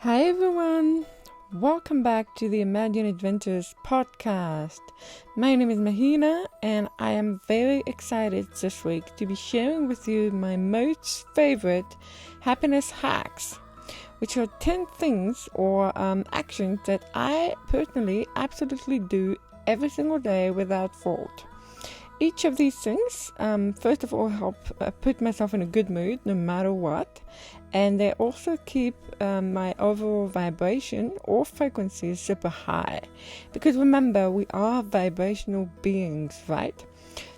Hi everyone, welcome back to the ImaginAdventures Podcast. My name is Mahina and I am very excited this week to be sharing with you my most favorite happiness hacks, which are 10 things or actions that I personally absolutely do every single day without fault. Each of these things, first of all, help put myself in a good mood no matter what. And they also keep my overall vibration or frequency super high. Because remember, we are vibrational beings, right?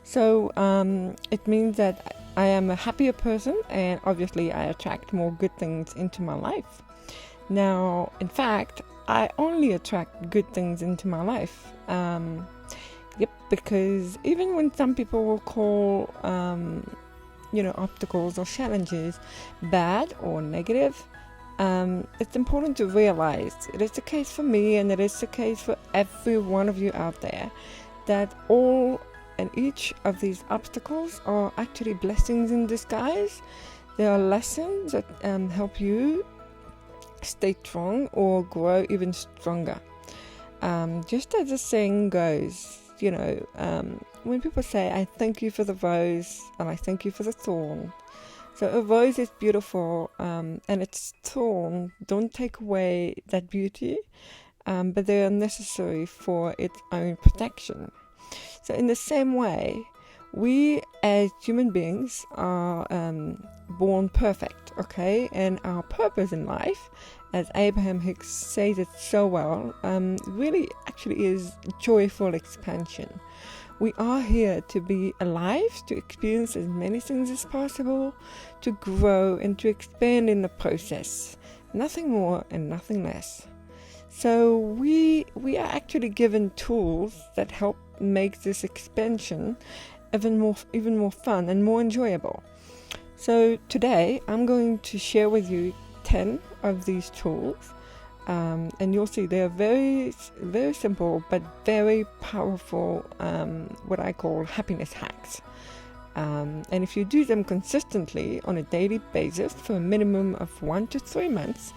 So it means that I am a happier person and obviously I attract more good things into my life. Now, in fact, I only attract good things into my life. Because even when some people will call, obstacles or challenges bad or negative, it's important to realize it is the case for me and it is the case for every one of you out there that all and each of these obstacles are actually blessings in disguise. They are lessons that help you stay strong or grow even stronger. Just as the saying goes, when people say, I thank you for the rose and I thank you for the thorn. So a rose is beautiful and its thorn don't take away that beauty, but they are necessary for its own protection. So in the same way, we as human beings are born perfect, okay? And our purpose in life, as Abraham Hicks says it so well, really actually is joyful expansion. We are here to be alive, to experience as many things as possible, to grow and to expand in the process. Nothing more and nothing less. So we are actually given tools that help make this expansion even more fun and more enjoyable. So today I'm going to share with you 10 of these tools, and you'll see they're very, very simple but very powerful, what I call happiness hacks. And if you do them consistently on a daily basis for a minimum of 1 to 3 months,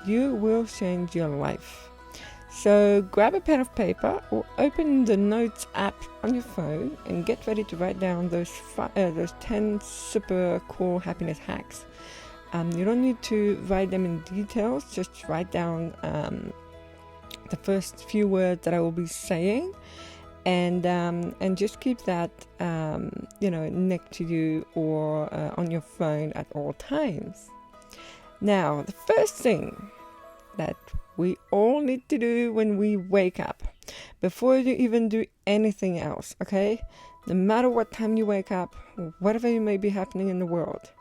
you will change your life. So grab a pen of paper or open the Notes app on your phone and get ready to write down those 10 super cool happiness hacks. You don't need to write them in details, just write down the first few words that I will be saying, and just keep that next to you or on your phone at all times. Now, the first thing that we all need to do when we wake up, before you even do anything else, okay? No matter what time you wake up, whatever may be happening in the world,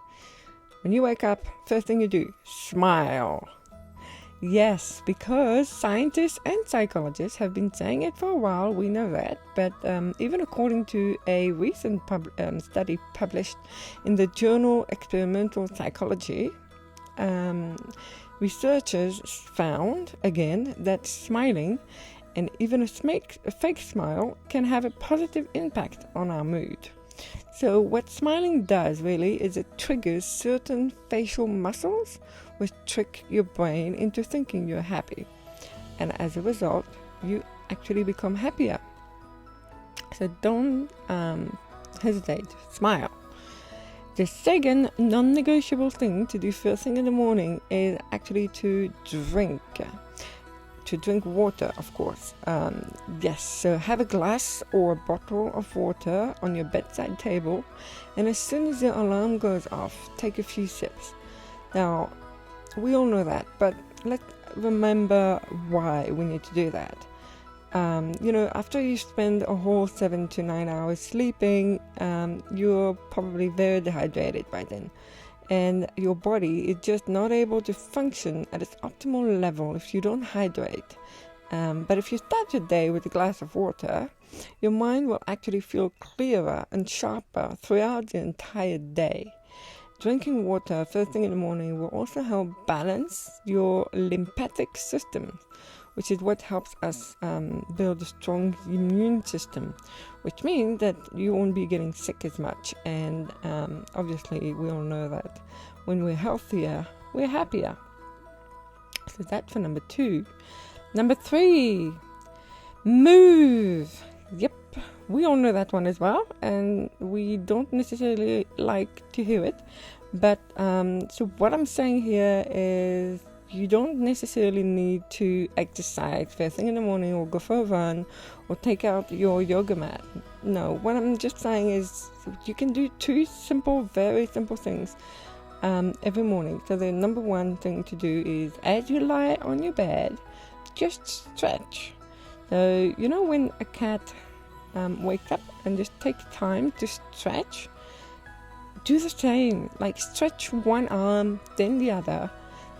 when you wake up, first thing you do, smile. Yes, because scientists and psychologists have been saying it for a while, we know that, but even according to a recent study published in the journal Experimental Psychology, researchers found, again, that smiling and even a fake smile can have a positive impact on our mood. So what smiling does really is it triggers certain facial muscles which trick your brain into thinking you're happy. And as a result, you actually become happier. So don't hesitate, smile. The second non-negotiable thing to do first thing in the morning is actually to drink water, of course. Yes, so have a glass or a bottle of water on your bedside table, and as soon as the alarm goes off, take a few sips. Now, we all know that, but let's remember why we need to do that. After you spend a whole 7 to 9 hours sleeping, you're probably very dehydrated by then. And your body is just not able to function at its optimal level if you don't hydrate. But if you start your day with a glass of water, your mind will actually feel clearer and sharper throughout the entire day. Drinking water first thing in the morning will also help balance your lymphatic system, which is what helps us build a strong immune system, which means that you won't be getting sick as much. And obviously, we all know that when we're healthier, we're happier. So that's for number 2. Number 3, move. Yep, we all know that one as well, and we don't necessarily like to hear it. But so what I'm saying here is you don't necessarily need to exercise first thing in the morning or go for a run or take out your yoga mat. No, what I'm just saying is you can do 2 simple, very simple things every morning. So the number 1 thing to do is, as you lie on your bed, just stretch. So when a cat wakes up and just takes time to stretch, do the same. Like stretch one arm, then the other,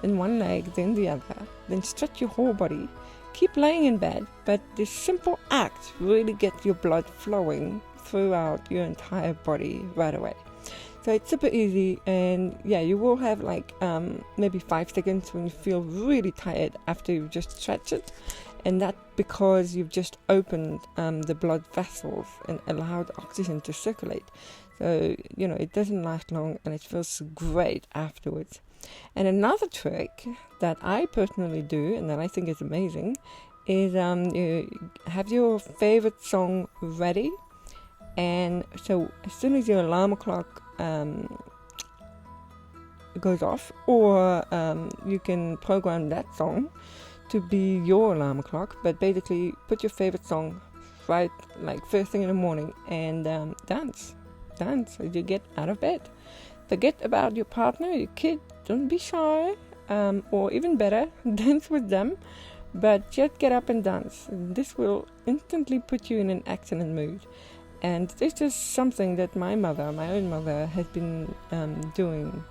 then one leg, then the other, then stretch your whole body. Keep laying in bed, but this simple act really gets your blood flowing throughout your entire body right away. So it's super easy, and you will have like maybe 5 seconds when you feel really tired after you've just stretched it, and that's because you've just opened the blood vessels and allowed oxygen to circulate. So it doesn't last long, and it feels great afterwards. And another trick that I personally do, and that I think is amazing, is you have your favorite song ready, and so as soon as your alarm clock goes off, or you can program that song to be your alarm clock, but basically put your favorite song right like first thing in the morning and dance as you get out of bed. Forget about your partner, your kid. Don't be shy, or even better, dance with them, but just get up and dance. This will instantly put you in an excellent mood. And this is something that my own mother, has been doing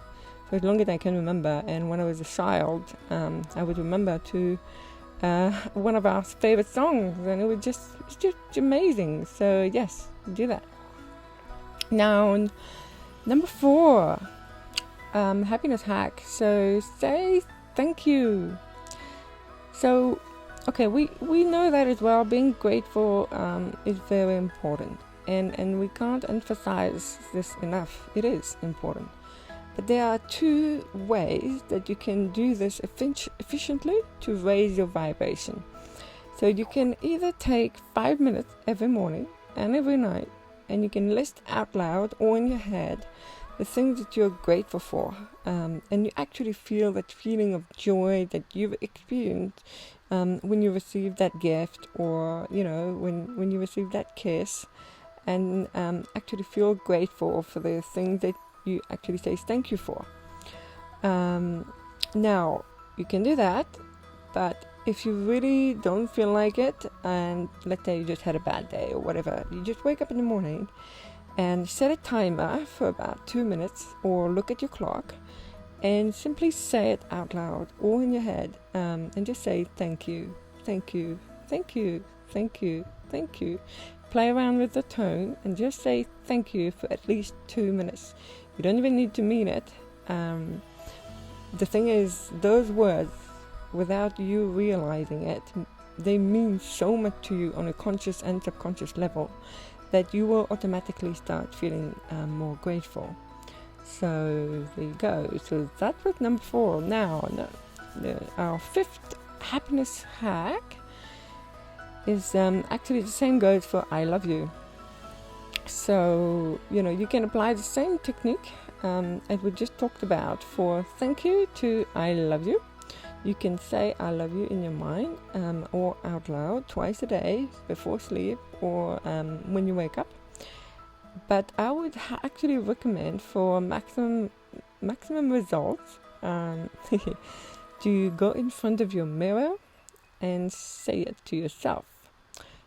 for as long as I can remember. And when I was a child, I would remember to one of our favorite songs, and it's just amazing. So yes, do that. Now, number 4. Happiness hack. So say thank you. So okay, we know that as well. Being grateful is very important, and we can't emphasize this enough. It is important, but there are 2 ways that you can do this efficiently to raise your vibration. So you can either take 5 minutes every morning and every night, and you can list out loud or in your head the things that you're grateful for, and you actually feel that feeling of joy that you've experienced when you receive that gift, or when you receive that kiss, and actually feel grateful for the things that you actually say thank you for. Now you can do that, but if you really don't feel like it, and let's say you just had a bad day or whatever, you just wake up in the morning and set a timer for about 2 minutes, or look at your clock and simply say it out loud or in your head, and just say thank you, thank you, thank you, thank you, thank you. Play around with the tone and just say thank you for at least 2 minutes. You don't even need to mean it. The thing is, those words, without you realizing it, they mean so much to you on a conscious and subconscious level that you will automatically start feeling more grateful. So there you go. So that was number 4. Now, our 5th happiness hack is actually the same goes for I love you. So, you can apply the same technique as we just talked about for thank you to I love you. You can say I love you in your mind or out loud twice a day before sleep, or when you wake up. But I would actually recommend, for maximum results, to go in front of your mirror and say it to yourself.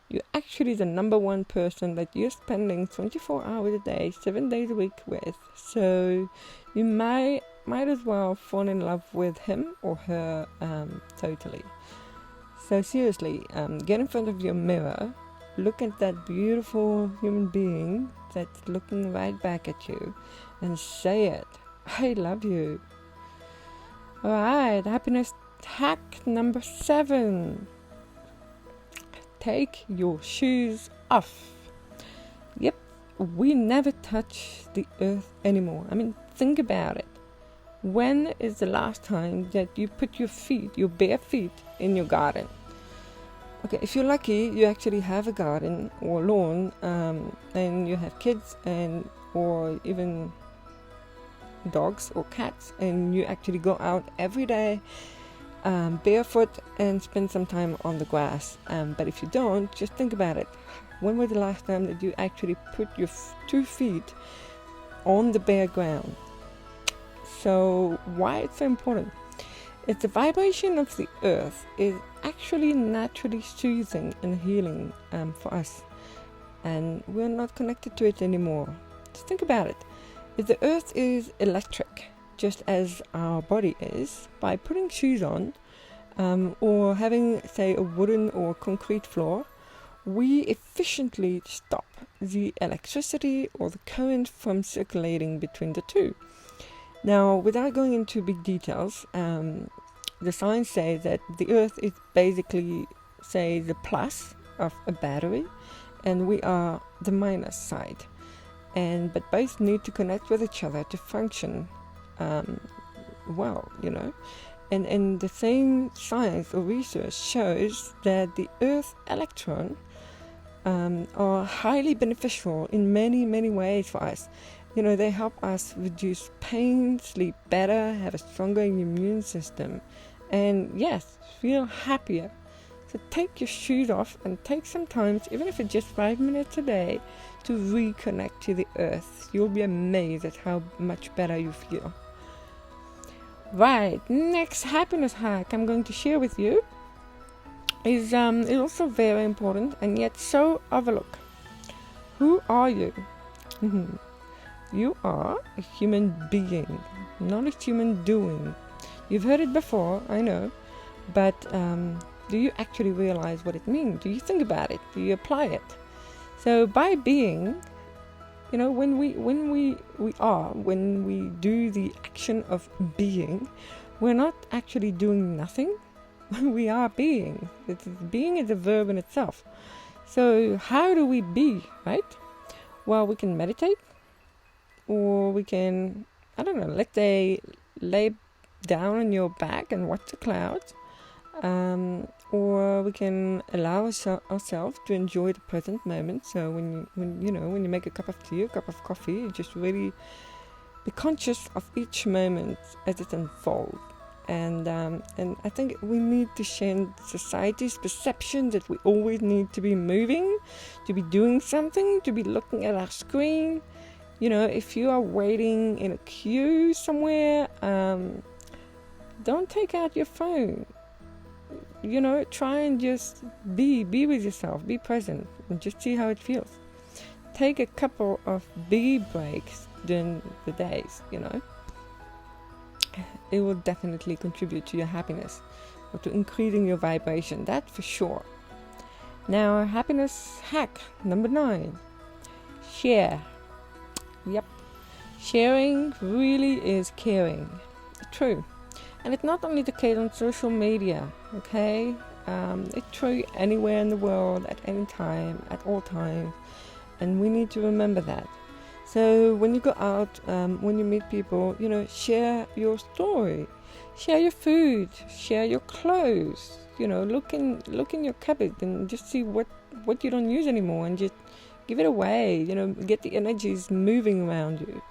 You're actually the number 1 person that you're spending 24 hours a day, 7 days a week with. So you might as well fall in love with him or her totally. So seriously, get in front of your mirror, look at that beautiful human being that's looking right back at you, and say it. I love you. Alright, happiness hack number 7. Take your shoes off. Yep, we never touch the earth anymore. I mean, think about it. When is the last time that you put your bare feet, in your garden? Okay, if you're lucky, you actually have a garden or lawn, and you have kids or even dogs or cats, and you actually go out every day barefoot and spend some time on the grass. But if you don't, just think about it. When was the last time that you actually put your 2 feet on the bare ground? So why it's so important? It's the vibration of the earth is actually naturally soothing and healing for us, and we're not connected to it anymore. Just think about it. If the earth is electric, just as our body is, by putting shoes on or having, say, a wooden or concrete floor, we efficiently stop the electricity or the current from circulating between the two. Now, without going into big details, the science says that the earth is basically, say, the plus of a battery, and we are the minus side. But both need to connect with each other to function well, And the same science or research shows that the earth electron are highly beneficial in many, many ways for us. They help us reduce pain, sleep better, have a stronger immune system, and yes, feel happier. So take your shoes off and take some time, even if it's just 5 minutes a day, to reconnect to the earth. You'll be amazed at how much better you feel. Right, next happiness hack I'm going to share with you is also very important and yet so overlooked. Who are you? You are a human being, not a human doing. You've heard it before, I know, but do you actually realize what it means? Do you think about it? Do you apply it? So by being, when we do the action of being, we're not actually doing nothing. We are being. Being is a verb in itself. So how do we be, right? Well, we can meditate, or we can, let's say, lay down on your back and watch the clouds, or we can allow ourselves to enjoy the present moment. So when you make a cup of tea, a cup of coffee, you just really be conscious of each moment as it unfolds. And I think we need to change society's perception that we always need to be moving, to be doing something, to be looking at our screen. If you are waiting in a queue somewhere, don't take out your phone. Try and just be with yourself, be present, and just see how it feels. Take a couple of big breaks during the days, It will definitely contribute to your happiness or to increasing your vibration, that for sure. Now, happiness hack number 9. Share. Yep. Sharing really is caring. True. And it's not only the case on social media, okay? It's true anywhere in the world, at any time, at all times. And we need to remember that. So when you go out, when you meet people, share your story. Share your food. Share your clothes. Look in your cupboard and just see what you don't use anymore, and just give it away. Get the energies moving around you.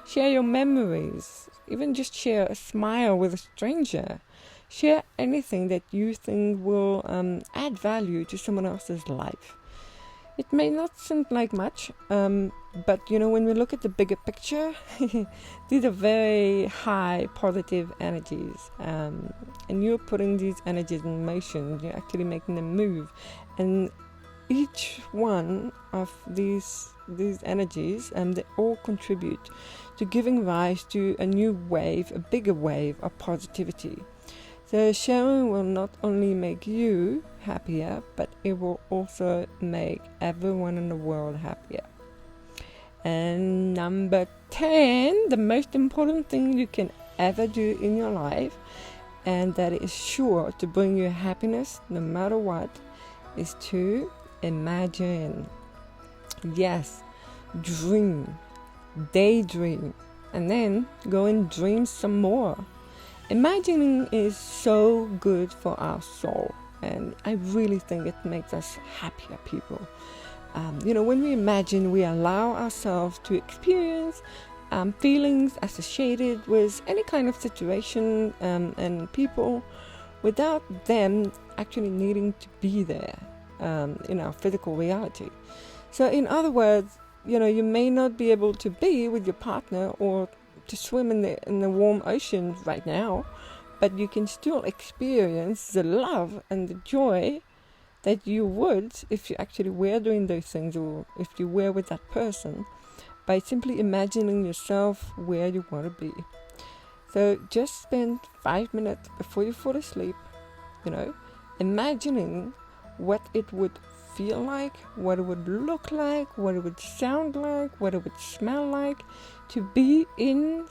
Share your memories. Even just share a smile with a stranger. Share anything that you think will add value to someone else's life. It may not seem like much, but when we look at the bigger picture, these are very high positive energies, and you're putting these energies in motion. You're actually making them move, and each one of these energies, they all contribute to giving rise to a new wave, a bigger wave of positivity. So sharing will not only make you happier, but it will also make everyone in the world happier. And number 10, the most important thing you can ever do in your life, and that is sure to bring you happiness no matter what, is to imagine. Yes, dream, daydream, and then go and dream some more. Imagining is so good for our soul, and I really think it makes us happier people. When we imagine, we allow ourselves to experience feelings associated with any kind of situation and people without them actually needing to be there in our physical reality. So in other words, you may not be able to be with your partner or to swim in the warm ocean right now, but you can still experience the love and the joy that you would if you actually were doing those things, or if you were with that person, by simply imagining yourself where you want to be. So just spend 5 minutes before you fall asleep, imagining what it would feel like, what it would look like, what it would sound like, what it would smell like, to be in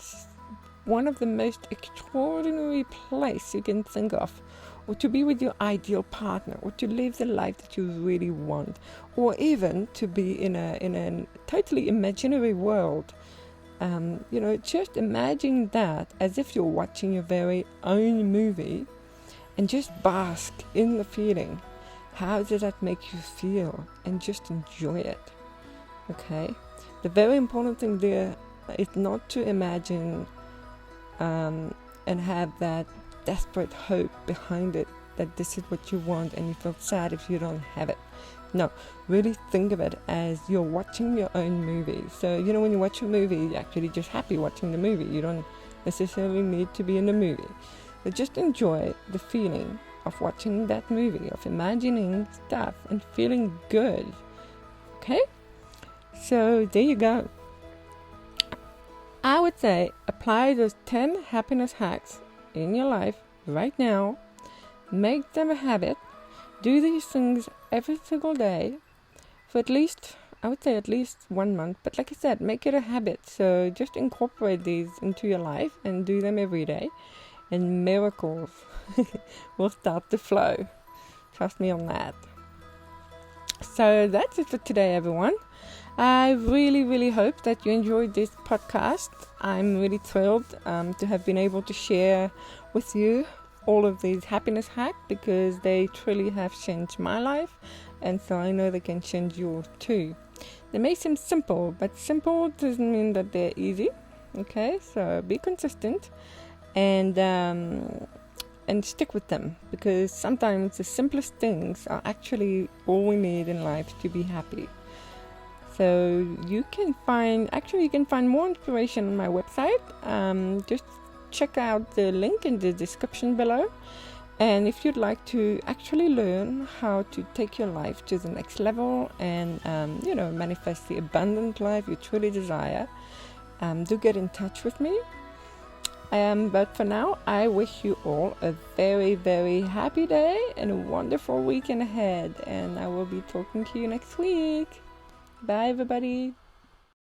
one of the most extraordinary places you can think of, or to be with your ideal partner, or to live the life that you really want, or even to be in a totally imaginary world. Just imagine that as if you're watching your very own movie, and just bask in the feeling. How does that make you feel? And just enjoy it. Okay? The very important thing there is not to imagine and have that desperate hope behind it, that this is what you want and you feel sad if you don't have it. No, really think of it as you're watching your own movie. So, when you watch a movie, you're actually just happy watching the movie. You don't necessarily need to be in the movie. But just enjoy the feeling of watching that movie, of imagining stuff and feeling good. Okay? So, there you go. I would say apply those 10 happiness hacks in your life right now. Make them a habit. Do these things every single day for at least 1 month. But like I said, make it a habit. So just incorporate these into your life and do them every day. And miracles will start to flow. Trust me on that. So that's it for today, everyone. I really, really hope that you enjoyed this podcast. I'm really thrilled to have been able to share with you all of these happiness hacks, because they truly have changed my life, and so I know they can change yours too. They may seem simple, but simple doesn't mean that they're easy. Okay, so be consistent and stick with them, because sometimes the simplest things are actually all we need in life to be happy. So you can find more information on my website. Just check out the link in the description below. And if you'd like to actually learn how to take your life to the next level and manifest the abundant life you truly desire, do get in touch with me. But for now, I wish you all a very, very happy day and a wonderful weekend ahead. And I will be talking to you next week. Bye, everybody.